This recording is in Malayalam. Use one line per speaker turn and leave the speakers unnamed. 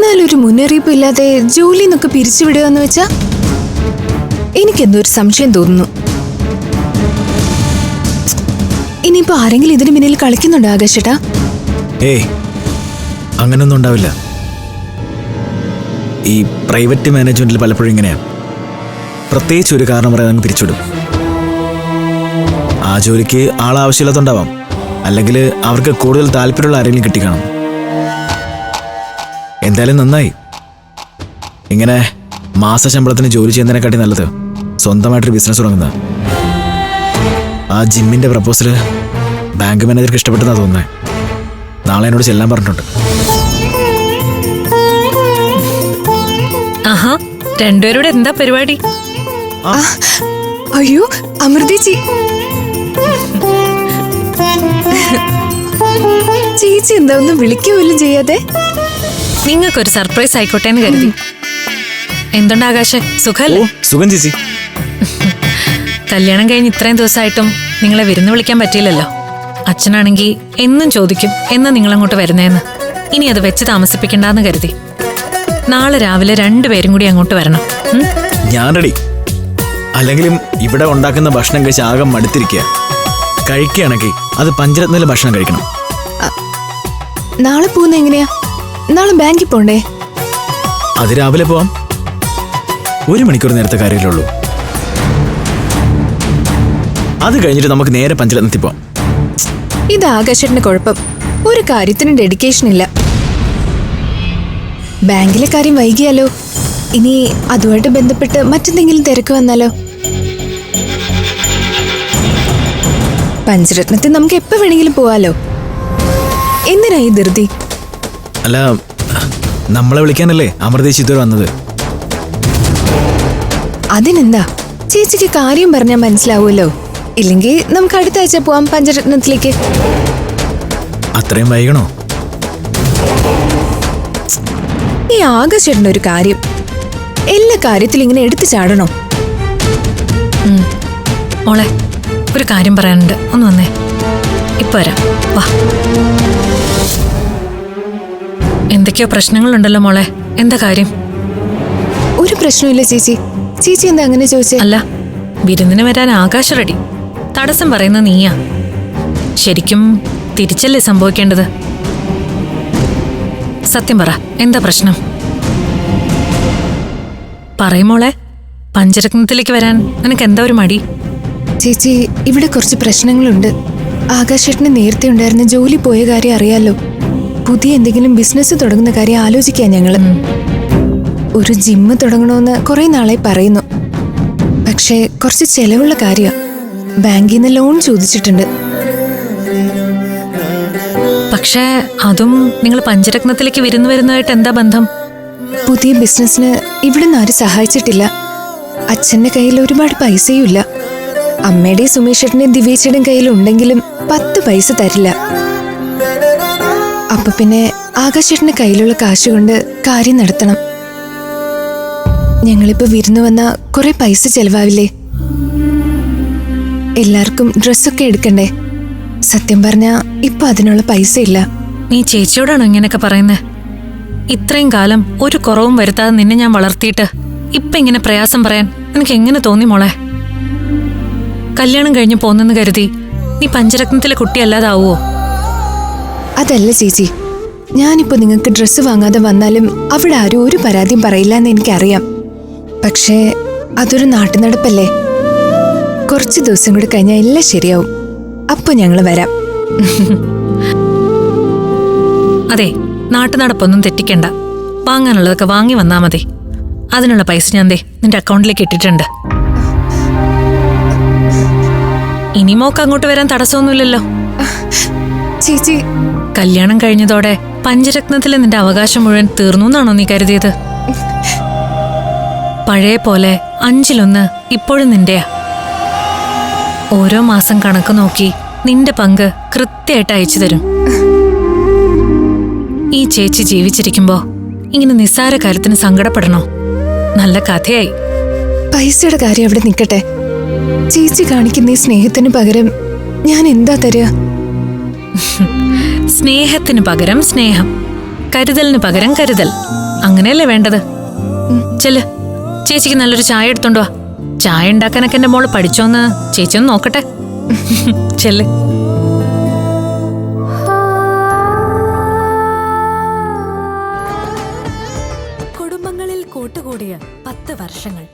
എന്നാലൊരു മുന്നറിയിപ്പ് ഇല്ലാതെ ജോലി എന്നൊക്കെ പിരിച്ചുവിടുക എന്ന് വെച്ചാ എനിക്കെന്തോ ഒരു സംശയം തോന്നുന്നു. ഇനിയിപ്പോ ആരെങ്കിലും ഇതിന് പിന്നിൽ കളിക്കുന്നുണ്ടോ ആകാശേട്ടാ?
ഏയ്, അങ്ങനൊന്നും ഉണ്ടാവില്ല. ഈ പ്രൈവറ്റ് മാനേജ്മെന്റിൽ പലപ്പോഴും ഇങ്ങനെയാണ്. പ്രത്യേകിച്ച് ഒരു കാരണം പറയാൻ അങ്ങ് പിരിച്ചുവിടും. ആ ജോലിക്ക് ആളാവശ്യമില്ലാത്തതുണ്ടാവാം, അല്ലെങ്കിൽ അവർക്ക് കൂടുതൽ താല്പര്യമുള്ള ആരെങ്കിലും കിട്ടിക്കാണും. എന്തായാലും നന്നായി. ഇങ്ങനെ മാസശമ്പളത്തിന് ജോലി ചെയ്യുന്നതിനെക്കാട്ടി നല്ലത് സ്വന്തമായിട്ടൊരു ബിസിനസ് തുടങ്ങുന്നത്. ആ ജിമ്മിന്റെ പ്രപ്പോസല് ബാങ്ക് മാനേജർക്ക് ഇഷ്ടപ്പെട്ടെന്നാ തോന്നുന്നത്. നാളെ എന്നോട് ചെല്ലാൻ പറഞ്ഞിട്ടുണ്ട്.
ആഹാ, രണ്ടുപേരുടെ എന്താ പരിപാടി?
അയ്യോ അമൃതേച്ചി, ചേച്ചി എന്താ ഒന്നും വിളിക്കുകയും ചെയ്യാതെ?
നിങ്ങൾക്കൊരു സർപ്രൈസ് ആയിക്കോട്ടെ എന്ന് കരുതി. എന്തുണ്ട് ആകാശ്, സുഖല്ലേ?
സുഖം ചേച്ചി.
കല്യാണം കഴിഞ്ഞ് ഇത്രയും ദിവസമായിട്ടും നിങ്ങളെ വിരുന്ന് വിളിക്കാൻ പറ്റിയില്ലല്ലോ. അച്ഛനാണെങ്കിൽ എന്നും ചോദിക്കും എന്നാ നിങ്ങളങ്ങോട്ട് വരുന്നേന്ന്. ഇനി അത് വെച്ച് താമസിപ്പിക്കണ്ടെന്ന് കരുതി. നാളെ രാവിലെ രണ്ടുപേരും കൂടി അങ്ങോട്ട് വരണം.
ഞാൻ റെഡി. അല്ലെങ്കിലും ഇവിടെ ഉണ്ടാക്കുന്ന ഭക്ഷണം കഴിച്ച് ആകെ മടുത്തിരിക്കുക. കഴിക്കുകയാണെങ്കിൽ അത് പഞ്ചരത്നയിലെ ഭക്ഷണം കഴിക്കണം.
നാളെ പോകുന്ന എങ്ങനെയാ? നാളെ ബാങ്കിൽ പോണ്ടേ?
അത് രാവിലെ പോവാം. 1 മണിക്കൂർ നേരത്തെ കാര്യമുള്ളൂ. അത് കഴിഞ്ഞിട്ട് നമുക്ക് നേരെ പഞ്ചരത്നത്തിൽ പോവാം.
ഇത് ആകാശന്റെ കുഴപ്പം. ഒരു കാര്യത്തിന് ഡെഡിക്കേഷൻ ഇല്ല. ബാങ്കിലെ കാര്യം വൈകിയാലോ? ഇനി അതുമായിട്ട് ബന്ധപ്പെട്ട് മറ്റെന്തെങ്കിലും തിരക്ക് വന്നാലോ? പഞ്ചരത്നത്തിൽ നമുക്ക് എപ്പോ വേണമെങ്കിലും പോവാലോ. എന്തിനാ ഈ ധൃതി?
അല്ല, നമ്മളെ വിളിക്കാനല്ലേ അമൃതേശ് ഇതുവരെ വന്നത്.
അതിനെന്താ, ചേച്ചിക്ക് കാര്യം പറഞ്ഞാൽ മനസ്സിലാവുമല്ലോ. ഇല്ലെങ്കിൽ നമുക്ക് അടുത്ത ആഴ്ച പോവാം പഞ്ചരത്നത്തിലേക്ക്.
അത്രയും വൈകണോ?
ഈ ആകാശേട്ടൻ്റെ ഒരു കാര്യം, എല്ലാ കാര്യത്തിലും ഇങ്ങനെ എടുത്തു ചാടണോ?
മോളെ, ഒരു കാര്യം പറയാനുണ്ട്, ഒന്ന് വന്നേ. ഇപ്പൊ വരാം, വാ. എന്തൊക്കെയോ പ്രശ്നങ്ങളുണ്ടല്ലോ മോളെ, എന്താ കാര്യം?
ഒരു പ്രശ്നമില്ല ചേച്ചി. ചേച്ചി എന്താ അങ്ങനെ ചോദിച്ചേ?
അല്ല, വിരുന്നിന് വരാൻ ആകാശ റെഡി. തടസ്സം പറയുന്ന നീയാ. ശരിക്കും തിരിച്ചല്ലേ സംഭവിക്കേണ്ടത്? സത്യം പറ, എന്താ പ്രശ്നം? പറയുമോളെ, പഞ്ചരത്നത്തിലേക്ക് വരാൻ നിനക്ക് എന്താ ഒരു മടി?
ചേച്ചി, ഇവിടെ കുറച്ച് പ്രശ്നങ്ങളുണ്ട്. ആകാശേട്ടന് നേരത്തെ ഉണ്ടായിരുന്ന ജോലി പോയ കാര്യം അറിയാലോ. പുതിയ എന്തെങ്കിലും ബിസിനസ് തുടങ്ങുന്ന കാര്യം ആലോചിക്കാൻ ഞങ്ങള്. ഒരു ജിമ്മ് തുടങ്ങണമെന്ന് കുറെ നാളായി പറയുന്നു. പക്ഷേ കുറച്ച് ചെലവുള്ള കാര്യ. ബാങ്കിൽ നിന്ന് ലോൺ ചോദിച്ചിട്ടുണ്ട്.
പക്ഷേ അതും നിങ്ങൾ പഞ്ചരത്നത്തിലേക്ക് വിരുന്ന് വരുന്നതായിട്ട് എന്താ ബന്ധം?
പുതിയ ബിസിനസ്സിന് ഇവിടെ നിന്ന് ആരും സഹായിച്ചിട്ടില്ല. അച്ഛന്റെ കയ്യിൽ ഒരുപാട് പൈസയും ഇല്ല. അമ്മയുടെയും സുമേഷേട്ടന്റെയും ദിവ്യേച്ചിയുടെയും കയ്യിൽ ഉണ്ടെങ്കിലും 10 പൈസ തരില്ല. അപ്പൊ പിന്നെ ആകാശേട്ടന്റെ കയ്യിലുള്ള കാശ് കൊണ്ട് കാര്യം നടത്തണം. ഞങ്ങളിപ്പോ വിരുന്ന് വന്ന കുറെ പൈസ ചെലവാവില്ലേ? എല്ലാവർക്കും ഡ്രസ്സൊക്കെ എടുക്കണ്ടേ? സത്യം പറഞ്ഞാ ഇപ്പൊ അതിനുള്ള പൈസ ഇല്ല.
നീ ചേച്ചിയോടാണോ ഇങ്ങനെയൊക്കെ പറയുന്നേ? ഇത്രയും കാലം ഒരു കുറവും വരുത്താതെ നിന്നെ ഞാൻ വളർത്തിയിട്ട് ഇപ്പൊ ഇങ്ങനെ പ്രയാസം പറയാൻ എനിക്ക് എങ്ങനെ തോന്നി മോളെ? കല്യാണം കഴിഞ്ഞ് പോന്നെന്ന് കരുതി നീ പഞ്ചരത്നത്തിലെ കുട്ടിയല്ലാതാവോ?
അതല്ല ചേച്ചി, ഞാനിപ്പോ നിങ്ങൾക്ക് ഡ്രസ്സ് വാങ്ങാതെ വന്നാലും അവിടെ ആരും ഒരു പരാതിയും പറയില്ല എന്ന് എനിക്കറിയാം. പക്ഷേ അതൊരു നാട്ടുനടപ്പല്ലേ. കുറച്ച് ദിവസം കൂടി കഴിഞ്ഞാൽ എല്ലാം ശരിയാവും. അപ്പൊ ഞങ്ങൾ വരാം.
അതെ, നാട്ടുനടപ്പൊന്നും തെറ്റിക്കണ്ട. വാങ്ങാനുള്ളതൊക്കെ വാങ്ങി വന്നാ മതി. അതിനുള്ള പൈസ ഞാൻ നിന്റെ അക്കൗണ്ടിലേക്ക് ഇട്ടിട്ടുണ്ട്. ഇനി മോക്ക് അങ്ങോട്ട് വരാൻ തടസ്സമൊന്നുമില്ലല്ലോ.
ചേച്ചി,
കല്യാണം കഴിഞ്ഞതോടെ പഞ്ചരത്നത്തിലെ നിന്റെ അവകാശം മുഴുവൻ തീർന്നു എന്നാണോ നീ കരുതിയത്? പഴയ പോലെ 5-1 ഇപ്പോഴും നിന്റെയാ. ഓരോ മാസം കണക്ക് നോക്കി നിന്റെ പങ്ക് കൃത്യമായിട്ട് അയച്ചു തരും. ഈ ചേച്ചി ജീവിച്ചിരിക്കുമ്പോ ഇങ്ങനെ നിസ്സാര കാര്യത്തിന് സങ്കടപ്പെടണോ? നല്ല കഥയായി.
പൈസയുടെ കാര്യം അവിടെ നിൽക്കട്ടെ. ചേച്ചി കാണിക്കുന്ന ഈ സ്നേഹത്തിന് പകരം ഞാൻ എന്താ തരിക?
സ്നേഹത്തിന് പകരം സ്നേഹം, കരുതലിന് പകരം കരുതൽ. അങ്ങനെയല്ലേ വേണ്ടത്. ചെല്ല്, ചേച്ചിക്ക് നല്ലൊരു ചായ എടുത്തോണ്ട് വാ. ചായ ഉണ്ടാക്കാനൊക്കെ എന്റെ മോള് പഠിച്ചോന്ന് ചേച്ചി ഒന്ന് നോക്കട്ടെ. ചെല്ല്.
കുടുംബങ്ങളിൽ കൂട്ടുകൂടിയ 10 വർഷങ്ങൾ.